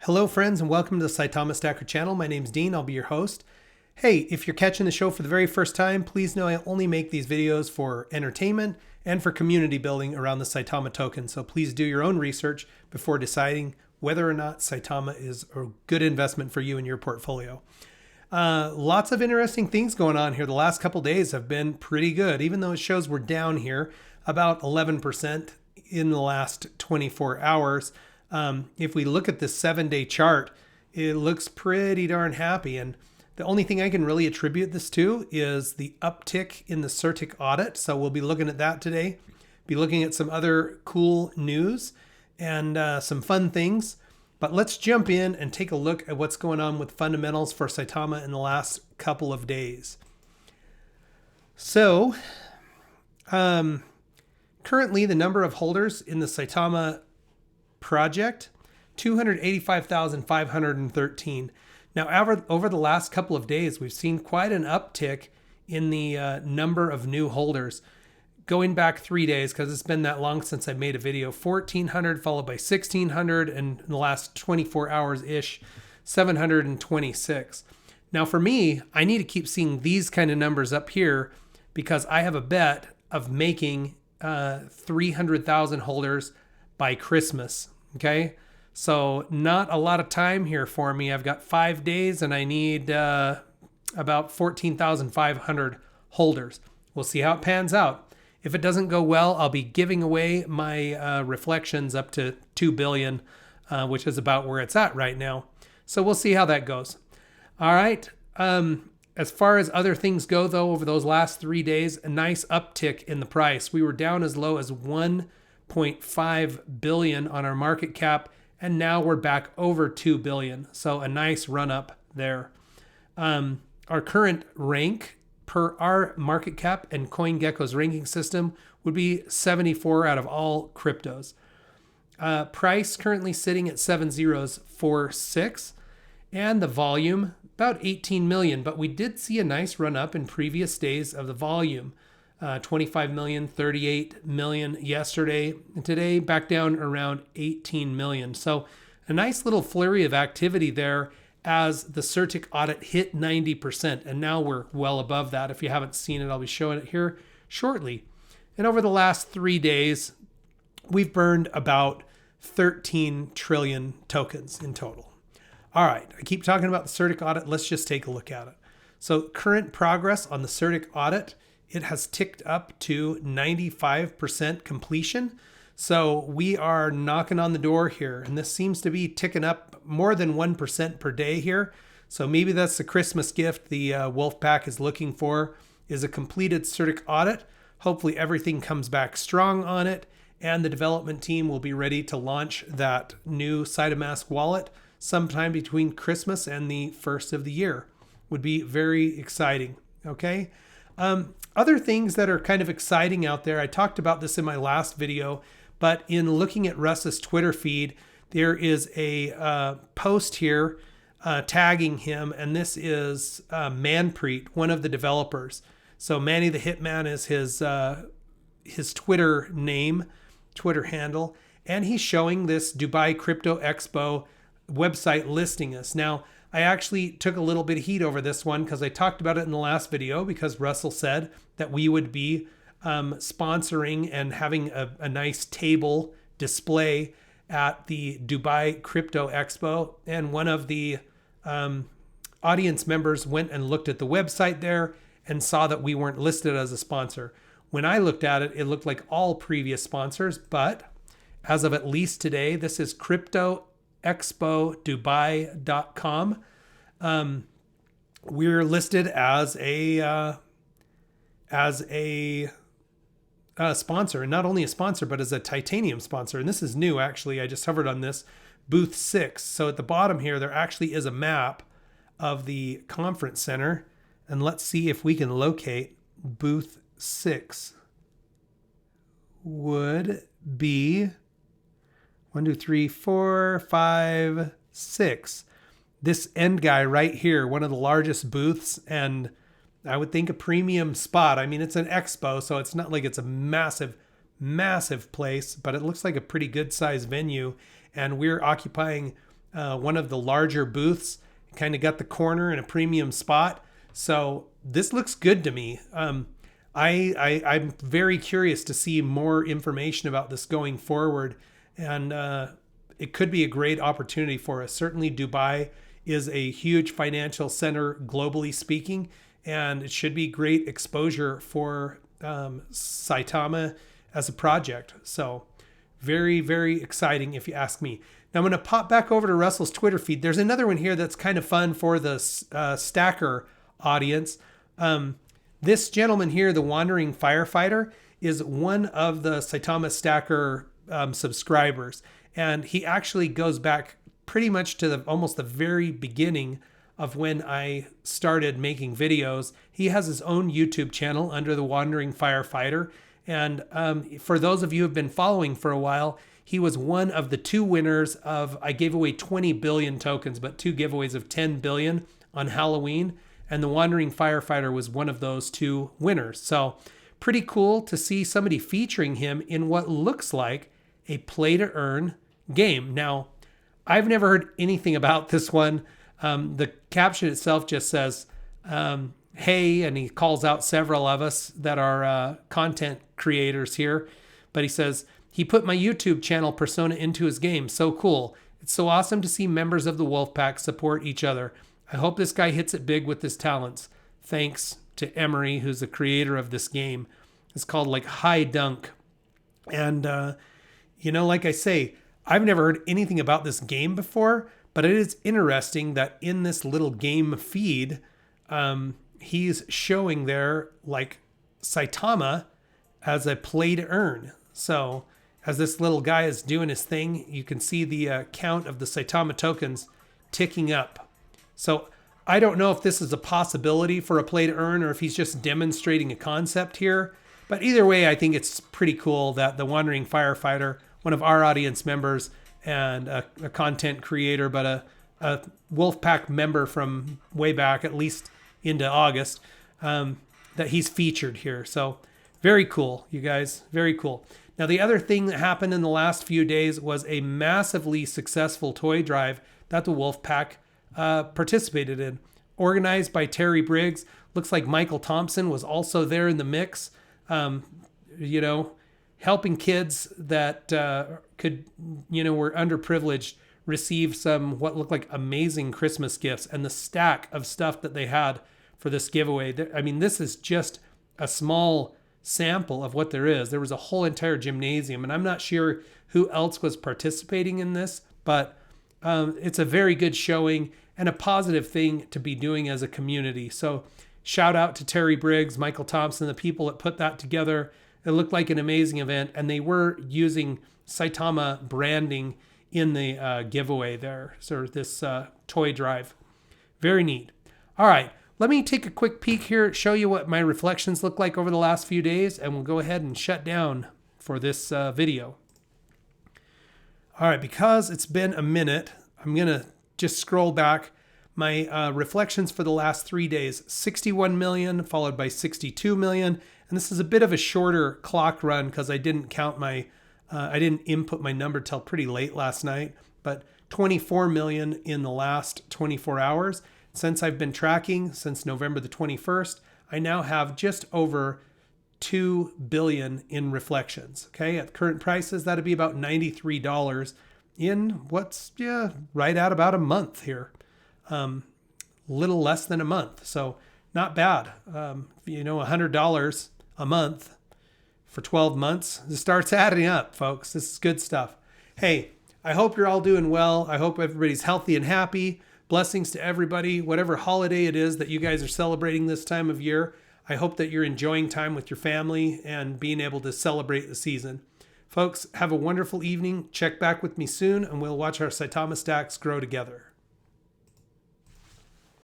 Hello friends and welcome to the Saitama Stacker channel. My name's Dean, I'll be your host. Hey, if you're catching the show for the very first time, please know I only make these videos for entertainment and for community building around the Saitama token. So please do your own research before deciding whether or not Saitama is a good investment for you in your portfolio. Lots of interesting things going on here. The last couple days have been pretty good, even though it shows we're down here about 11% in the last 24 hours. If we look at the 7-day chart, it looks pretty darn happy. And the only thing I can really attribute this to is the uptick in the Certik audit. So we'll be looking at that today, be looking at some other cool news and some fun things. But let's jump in and take a look at what's going on with fundamentals for Saitama in the last couple of days. So currently the number of holders in the Saitama project, 285,513. Now, over the last couple of days, we've seen quite an uptick in the number of new holders. Going back 3 days, because it's been that long since I made a video, 1,400 followed by 1,600, and in the last 24 hours-ish, 726. Now, for me, I need to keep seeing these kind of numbers up here because I have a bet of making 300,000 holders by Christmas, okay? So not a lot of time here for me. I've got 5 days and I need about 14,500 holders. We'll see how it pans out. If it doesn't go well, I'll be giving away my reflections up to 2 billion, which is about where it's at right now. So we'll see how that goes. All right. As far as other things go, though, over those last 3 days, a nice uptick in the price. We were down as low as 1.5 billion on our market cap, and now we're back over 2 billion. So a nice run up there. Our current rank per our market cap and CoinGecko's ranking system would be 74 out of all cryptos. Price currently sitting at 7046, and the volume about 18 million, but we did see a nice run up in previous days of the volume. 25 million, 38 million yesterday, and today back down around 18 million. So a nice little flurry of activity there as the Certik audit hit 90%, and now we're well above that. If you haven't seen it, I'll be showing it here shortly. And over the last 3 days, we've burned about 13 trillion tokens in total. All right, I keep talking about the Certik audit. Let's just take a look at it. So current progress on the Certik audit, it has ticked up to 95% completion. So we are knocking on the door here, and this seems to be ticking up more than 1% per day here. So maybe that's the Christmas gift the Wolfpack is looking for, is a completed Certik audit. Hopefully everything comes back strong on it, and the development team will be ready to launch that new Saitama wallet sometime between Christmas and the first of the year. Would be very exciting, okay? Other things that are kind of exciting out there, I talked about this in my last video, but in looking at Russ's Twitter feed, there is a post here tagging him, and this is Manpreet, one of the developers. So Manny the Hitman is his Twitter name, Twitter handle, and he's showing this Dubai Crypto Expo website listing us. Now, I actually took a little bit of heat over this one because I talked about it in the last video because Russell said that we would be sponsoring and having a nice table display at the Dubai Crypto Expo. And one of the audience members went and looked at the website there and saw that we weren't listed as a sponsor. When I looked at it, it looked like all previous sponsors, but as of at least today, this is cryptoexpodubai.com. We're listed as a sponsor, and not only a sponsor, but as a titanium sponsor. And this is new, actually. I just hovered on this, booth 6. So at the bottom here, there actually is a map of the conference center. And let's see if we can locate booth 6. Would be 1, 2, 3, 4, 5, 6. This end guy right here, one of the largest booths, and I would think a premium spot. I mean, it's an expo, so it's not like it's a massive, massive place, but it looks like a pretty good sized venue. And we're occupying one of the larger booths. Kind of got the corner in a premium spot. So this looks good to me. I'm very curious to see more information about this going forward. And it could be a great opportunity for us. Certainly Dubai is a huge financial center globally speaking, and it should be great exposure for Saitama as a project. So very, very exciting if you ask me. Now I'm going to pop back over to Russell's Twitter feed. There's another one here that's kind of fun for the Stacker audience. This gentleman here, the Wandering Firefighter, is one of the Saitama Stacker subscribers. And he actually goes back pretty much to almost the very beginning of when I started making videos. He has his own YouTube channel under the Wandering Firefighter. And for those of you who have been following for a while, he was one of the 2 winners of, I gave away 20 billion tokens, but 2 giveaways of 10 billion on Halloween. And the Wandering Firefighter was one of those 2 winners. So pretty cool to see somebody featuring him in what looks like a play to earn game. Now, I've never heard anything about this one. The caption itself just says, hey, and he calls out several of us that are content creators here. But he says, he put my YouTube channel persona into his game. So cool. It's so awesome to see members of the Wolfpack support each other. I hope this guy hits it big with his talents. Thanks to Emery, who's the creator of this game. It's called like High Dunk. And, like I say, I've never heard anything about this game before, but it is interesting that in this little game feed, he's showing there like Saitama as a play to earn. So as this little guy is doing his thing, you can see the count of the Saitama tokens ticking up. So I don't know if this is a possibility for a play to earn or if he's just demonstrating a concept here. But either way, I think it's pretty cool that the Wandering Firefighter, one of our audience members and a content creator, but a Wolfpack member from way back, at least into August, that he's featured here. So very cool, you guys, very cool. Now, the other thing that happened in the last few days was a massively successful toy drive that the Wolfpack participated in, organized by Terry Briggs. Looks like Michael Thompson was also there in the mix, helping kids that were underprivileged receive some what looked like amazing Christmas gifts, and the stack of stuff that they had for this giveaway. I mean, this is just a small sample of what there is. There was a whole entire gymnasium, and I'm not sure who else was participating in this, but it's a very good showing and a positive thing to be doing as a community. So shout out to Terry Briggs, Michael Thompson, the people that put that together. It looked like an amazing event, and they were using Saitama branding in the giveaway there. So this toy drive. Very neat. All right, let me take a quick peek here, show you what my reflections look like over the last few days, and we'll go ahead and shut down for this video. All right, because it's been a minute, I'm going to just scroll back. My reflections for the last 3 days, 61 million, followed by 62 million. And this is a bit of a shorter clock run because I didn't I didn't input my number till pretty late last night, but 24 million in the last 24 hours. Since I've been tracking since November the 21st, I now have just over 2 billion in reflections. Okay, at current prices, that'd be about $93 in what's right at about a month here. Little less than a month, so not bad. $100 a month for 12 months. This starts adding up, folks. This is good stuff. Hey, I hope you're all doing well. I hope everybody's healthy and happy. Blessings to everybody, whatever holiday it is that you guys are celebrating this time of year. I hope that you're enjoying time with your family and being able to celebrate the season. Folks, have a wonderful evening. Check back with me soon, and we'll watch our Saitama stacks grow together.